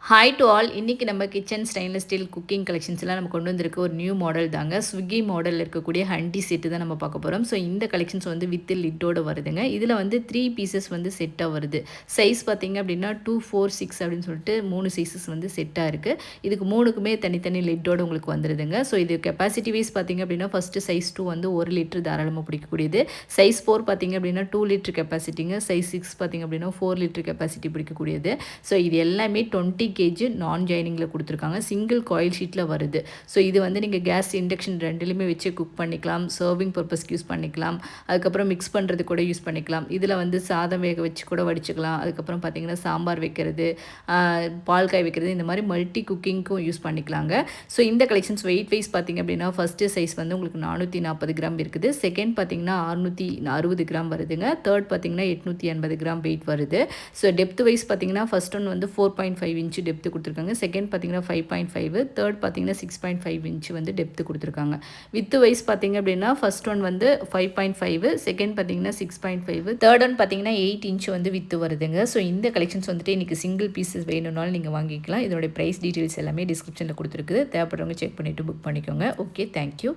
Hi to all. இன்றைக்கி நம்ம kitchen stainless steel cooking கலெக்ஷன்ஸ்லாம் நம்ம கொண்டு வந்திருக்க ஒரு நியூ மாடல் தாங்க. ஸ்விக்கி மாடலில் இருக்கக்கூடிய ஹண்டி செட்டு தான் நம்ம பார்க்க போகிறோம். ஸோ இந்த கலெக்ஷன்ஸ் வந்து வித் லிட்டோடு வருதுங்க. இதில் வந்து 3 பீசஸ் வந்து செட்டாக வருது. சைஸ் பார்த்திங்க அப்படின்னா 2, 4, 6 அப்படின்னு சொல்லிட்டு 3 சைஸஸ் வந்து செட்டாக இருக்குது. இதுக்கு 3க்குமே தனித்தனி லிட்டோடு உங்களுக்கு வந்துடுதுங்க. ஸோ இது கெப்பாசிட்டி வைஸ் பார்த்திங்க அப்படின்னா ஃபஸ்ட்டு சைஸ் 2 வந்து 1 லிட்டர் தாராளமாக பிடிக்கக்கூடியது. சைஸ் 4 பார்த்திங்க அப்படின்னா 2 லிட்டர் கெப்பாசிட்டிங்க. சைஸ் 6 பார்த்திங்க அப்படின்னா 4 லிட்டர் கெப்பாசிட்டி பிடிக்கக்கூடியது. ஸோ இது எல்லாமே 20 கேஜி நான் ஜாயினிங்கில் கொடுத்துருக்காங்க. சிங்கிள் காயில் ஷீட்டில் வருது. ஸோ இது வந்து நீங்கள் கேஸ் இண்டக்ஷன் ரெண்டுலேயுமே வச்சு குக் பண்ணிக்கலாம். சர்விங் பர்பஸ்க்கு யூஸ் பண்ணிக்கலாம். அதுக்கப்புறம் மிக்ஸ் பண்ணுறது கூட யூஸ் பண்ணிக்கலாம். இதில் வந்து சாதம் வேக வச்சு கூட வடிச்சுக்கலாம். அதுக்கப்புறம் பார்த்திங்கன்னா சாம்பார் வைக்கிறது, பால் காய் வைக்கிறது, இந்த மாதிரி மல்டி குக்கிங்க்கும் யூஸ் பண்ணிக்கலாங்க. ஸோ இந்த கலெக்ஷன்ஸ் வெயிட் வைஸ் பார்த்திங்க அப்படின்னா ஃபஸ்ட்டு சைஸ் வந்து உங்களுக்கு 440 கிராம் இருக்குது. செகண்ட் பார்த்திங்கன்னா 660 கிராம் வருதுங்க. தேர்ட் பார்த்திங்கன்னா 880 கிராம் வெயிட் வருது. ஸோ டெப்த் வைஸ் பார்த்திங்கன்னா ஃபஸ்ட் ஒன் வந்து 4.5 இன்ச்சு டெப்த்து கொடுத்துருக்காங்க. செகண்ட் பார்த்திங்கன்னா 5.5, தேர்ட் பார்த்திங்கன்னா 6.5 இன்ச்சு வந்து டெப்த்து கொடுத்துருக்காங்க. வித்து வைஸ் பார்த்திங்க அப்படின்னா ஃபஸ்ட் ஒன் வந்து 5.5, செகண்ட் பார்த்திங்கன்னா 6.5, தேர்ட் ஒன் பார்த்திங்கன்னா 8 இன்ச்சு வந்து வித்து வருதுங்க. ஸோ இந்த கலெக்ஷன்ஸ் வந்துட்டு இன்றைக்கி சிங்கிள் பீசஸ் வேணும்னாலும் நீங்கள் வாங்கிக்கலாம். இதோடைய ப்ரைஸ் டீட்டெயில்ஸ் எல்லாமே டிஸ்கிரிப்ஷனில் கொடுத்துருக்குது. தேவைப்படுறவங்க செக் பண்ணிவிட்டு புக் பண்ணிக்கோங்க. Okay, thank you.